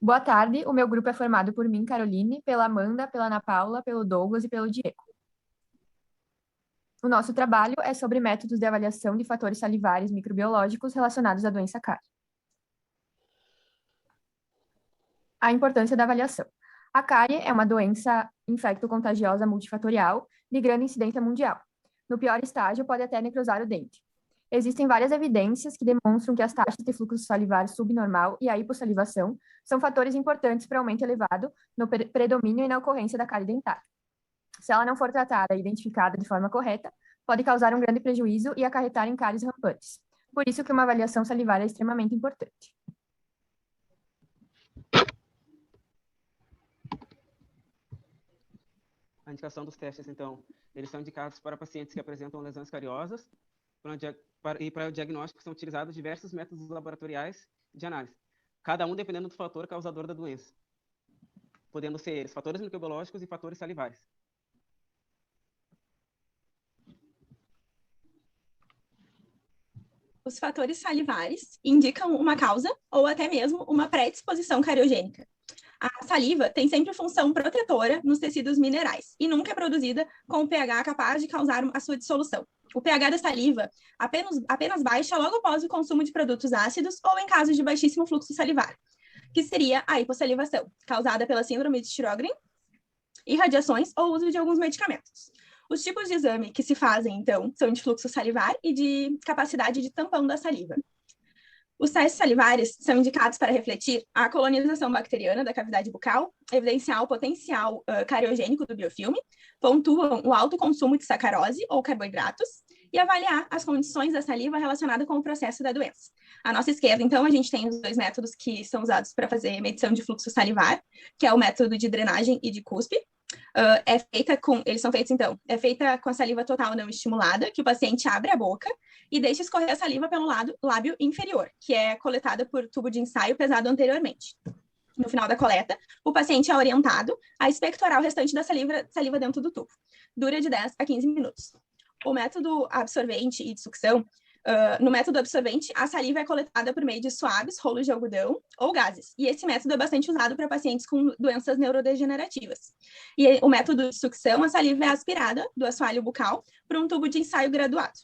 Boa tarde, o meu grupo é formado por mim, Caroline, pela Amanda, pela Ana Paula, pelo Douglas e pelo Diego. O nosso trabalho é sobre métodos de avaliação de fatores salivares microbiológicos relacionados à doença cárie. A importância da avaliação. A cárie é uma doença infecto-contagiosa multifatorial de grande incidência mundial. No pior estágio, pode até necrosar o dente. Existem várias evidências que demonstram que as taxas de fluxo salivar subnormal e a hipossalivação são fatores importantes para aumento elevado no predomínio e na ocorrência da cárie dentária. Se ela não for tratada e identificada de forma correta, pode causar um grande prejuízo e acarretar em cáries rampantes. Por isso que uma avaliação salivar é extremamente importante. A indicação dos testes, então, eles são indicados para pacientes que apresentam lesões cariosas e para o diagnóstico são utilizados diversos métodos laboratoriais de análise, cada um dependendo do fator causador da doença, podendo ser eles fatores microbiológicos e fatores salivares. Os fatores salivares indicam uma causa ou até mesmo uma predisposição cariogênica. A saliva tem sempre função protetora nos tecidos minerais e nunca é produzida com o pH capaz de causar a sua dissolução. O pH da saliva apenas baixa logo após o consumo de produtos ácidos ou em casos de baixíssimo fluxo salivar, que seria a hipossalivação, causada pela síndrome de Sjögren, irradiações ou uso de alguns medicamentos. Os tipos de exame que se fazem, então, são de fluxo salivar e de capacidade de tampão da saliva. Os testes salivares são indicados para refletir a colonização bacteriana da cavidade bucal, evidenciar o potencial cariogênico do biofilme, pontuam o alto consumo de sacarose ou carboidratos e avaliar as condições da saliva relacionada com o processo da doença. À nossa esquerda, então, a gente tem os dois métodos que são usados para fazer medição de fluxo salivar, que é o método de drenagem e de cuspe. Eles são feitos, então, é feita com a saliva total não estimulada, que o paciente abre a boca e deixa escorrer a saliva pelo lábio inferior, que é coletada por tubo de ensaio pesado anteriormente. No final da coleta, o paciente é orientado a expectorar o restante da saliva dentro do tubo. Dura de 10 a 15 minutos. O método absorvente e de sucção, no método absorvente, a saliva é coletada por meio de suaves, rolos de algodão ou gases. E esse método é bastante usado para pacientes com doenças neurodegenerativas. E o método de sucção, a saliva é aspirada do assoalho bucal por um tubo de ensaio graduado.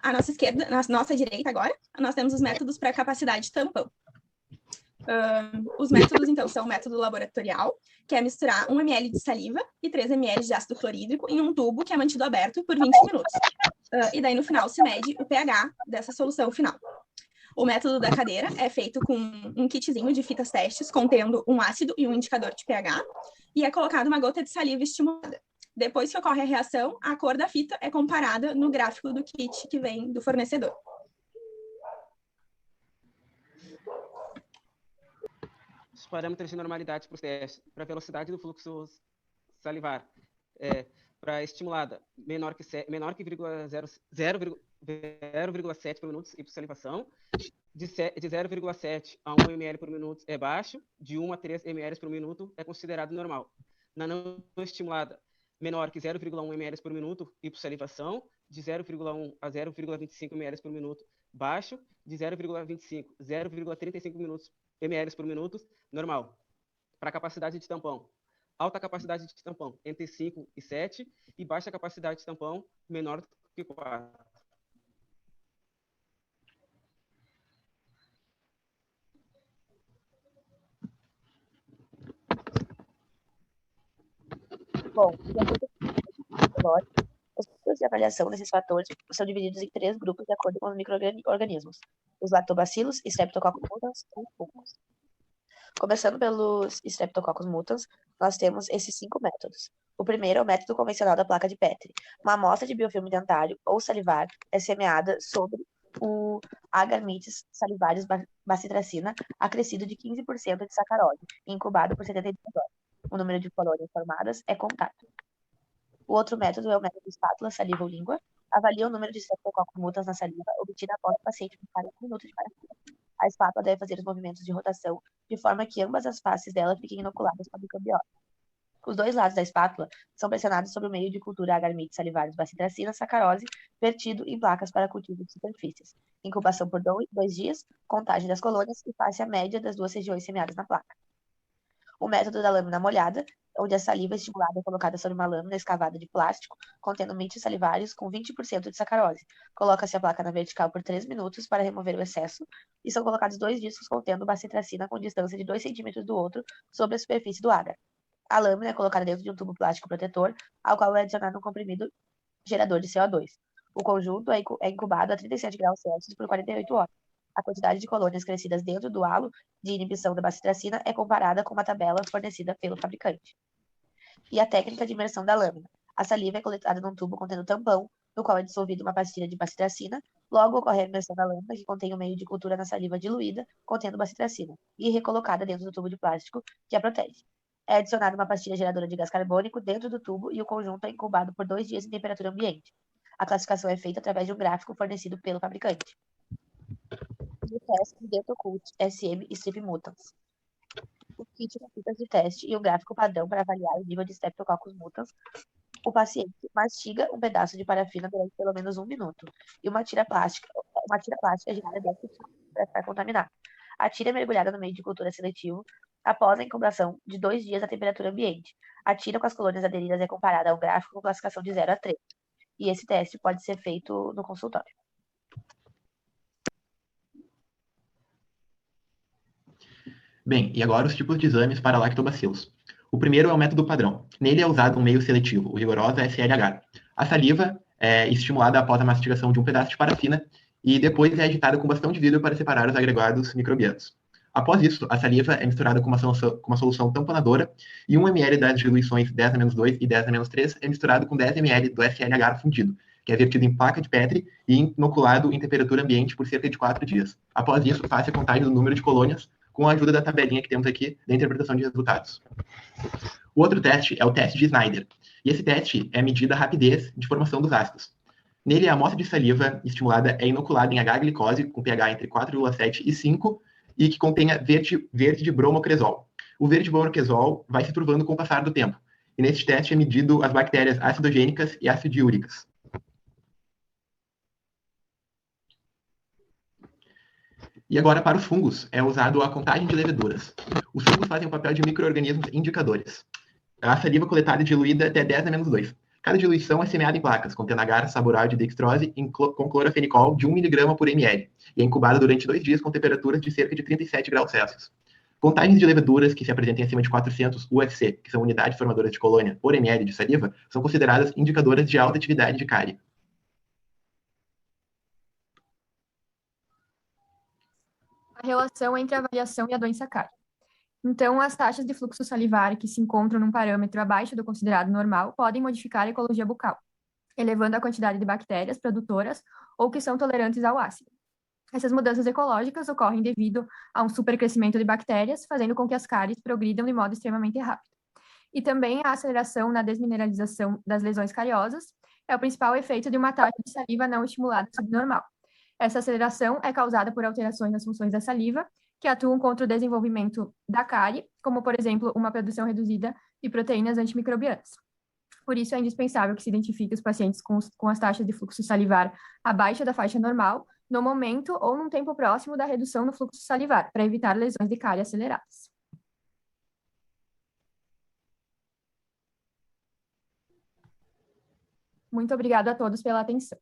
À nossa esquerda, na nossa direita agora, nós temos os métodos para capacidade de tampão. Os métodos, então, são o método laboratorial, que é misturar 1 ml de saliva e 3 ml de ácido clorídrico em um tubo que é mantido aberto por 20 minutos. E daí, no final, se mede o pH dessa solução final. O método da cadeira é feito com um kitzinho de fitas testes contendo um ácido e um indicador de pH e é colocado uma gota de saliva estimulada. Depois que ocorre a reação, a cor da fita é comparada no gráfico do kit que vem do fornecedor. Os parâmetros de normalidade para os testes, para a velocidade do fluxo salivar, para estimulada, menor que 0,7 por minuto e por salivação, de 0,7 a 1 ml por minuto é baixo, de 1 a 3 ml por minuto é considerado normal. Na não estimulada, menor que 0,1 ml por minuto e por salivação, de 0,1 a 0,25 ml por minuto baixo, de 0,25 a 0,35 ml por minuto normal. Para capacidade de tampão, alta capacidade de tampão entre 5 e 7 e baixa capacidade de tampão menor que 4. Bom, os tipos de avaliação desses fatores são divididos em 3 grupos de acordo com os micro-organismos: os lactobacilos, Streptococcus mutans e fungos. Começando pelos Streptococcus mutans, nós temos esses 5 métodos. O primeiro é o método convencional da placa de Petri. Uma amostra de biofilme dentário ou salivar é semeada sobre o Agarmites salivaris bacitracina acrescido de 15% de sacarose e incubado por 72 horas. O número de colônias formadas é contável. O outro método é o método espátula, saliva ou língua. Avalia o número de Streptococcus mutans na saliva obtida após o paciente ficar 1 minuto de parafina. A espátula deve fazer os movimentos de rotação de forma que ambas as faces dela fiquem inoculadas com a microbiota. Os 2 lados da espátula são pressionados sobre o meio de cultura Agarmites salivaris bacitracina sacarose vertido em placas para cultivo de superfícies. Incubação por 2 dias, contagem das colônias e face a média das 2 regiões semeadas na placa. O método da lâmina molhada, onde a saliva estimulada é colocada sobre uma lâmina escavada de plástico, contendo mintes salivários com 20% de sacarose. Coloca-se a placa na vertical por 3 minutos para remover o excesso, e são colocados 2 discos contendo bacitracina com distância de 2 centímetros do outro sobre a superfície do agar. A lâmina é colocada dentro de um tubo plástico protetor, ao qual é adicionado um comprimido gerador de CO2. O conjunto é incubado a 37 graus Celsius por 48 horas. A quantidade de colônias crescidas dentro do halo de inibição da bacitracina é comparada com uma tabela fornecida pelo fabricante. E a técnica de imersão da lâmina. A saliva é coletada num tubo contendo tampão, no qual é dissolvida uma pastilha de bacitracina. Logo ocorre a imersão da lâmina, que contém o meio de cultura na saliva diluída, contendo bacitracina, e recolocada dentro do tubo de plástico que a protege. É adicionada uma pastilha geradora de gás carbônico dentro do tubo e o conjunto é incubado por 2 dias em temperatura ambiente. A classificação é feita através de um gráfico fornecido pelo fabricante. O teste de Dentocult SM Strip Mutans. O kit com fitas de teste e um gráfico padrão para avaliar o nível de Streptococcus mutans. O paciente mastiga um pedaço de parafina durante pelo menos 1 minuto e uma tira plástica girada dentro do tubo para estar contaminada. A tira é mergulhada no meio de cultura seletivo após a incubação de 2 dias à temperatura ambiente. A tira com as colônias aderidas é comparada a um gráfico com classificação de 0 a 3. E esse teste pode ser feito no consultório. Bem, e agora os tipos de exames para lactobacilos. O primeiro é o método padrão. Nele é usado um meio seletivo, o rigoroso SLH. A saliva é estimulada após a mastigação de um pedaço de parafina e depois é agitada com bastão de vidro para separar os agregados microbianos. Após isso, a saliva é misturada com uma solução tamponadora e 1 ml das diluições 10-2 e 10-3 é misturado com 10 ml do SLH fundido, que é vertido em placa de Petri e inoculado em temperatura ambiente por cerca de 4 dias. Após isso, faça a contagem do número de colônias com a ajuda da tabelinha que temos aqui da interpretação de resultados. O outro teste é o teste de Snyder. E esse teste é medida a rapidez de formação dos ácidos. Nele, a amostra de saliva estimulada é inoculada em H-glicose com pH entre 4,7 e 5 e que contenha verde de bromocresol. O verde de bromocresol vai se turvando com o passar do tempo. E nesse teste é medido as bactérias acidogênicas e acidiúricas. E agora, para os fungos, é usado a contagem de leveduras. Os fungos fazem o papel de micro-organismos indicadores. A saliva coletada é diluída até 10-2. Cada diluição é semeada em placas, contendo agar, saboral de dextrose com clorofenicol de 1 mg por ml, e é incubada durante 2 dias com temperaturas de cerca de 37 graus Celsius. Contagens de leveduras que se apresentem acima de 400 UFC, que são unidades formadoras de colônia por ml de saliva, são consideradas indicadoras de alta atividade de cárie. A relação entre a avaliação e a doença cárie. Então, as taxas de fluxo salivar que se encontram num parâmetro abaixo do considerado normal podem modificar a ecologia bucal, elevando a quantidade de bactérias produtoras ou que são tolerantes ao ácido. Essas mudanças ecológicas ocorrem devido a um supercrescimento de bactérias, fazendo com que as cáries progridam de modo extremamente rápido. E também a aceleração na desmineralização das lesões cariosas é o principal efeito de uma taxa de saliva não estimulada subnormal. Essa aceleração é causada por alterações nas funções da saliva, que atuam contra o desenvolvimento da cárie, como, por exemplo, uma produção reduzida de proteínas antimicrobianas. Por isso, é indispensável que se identifique os pacientes com as taxas de fluxo salivar abaixo da faixa normal, no momento ou num tempo próximo da redução no fluxo salivar, para evitar lesões de cárie aceleradas. Muito obrigada a todos pela atenção.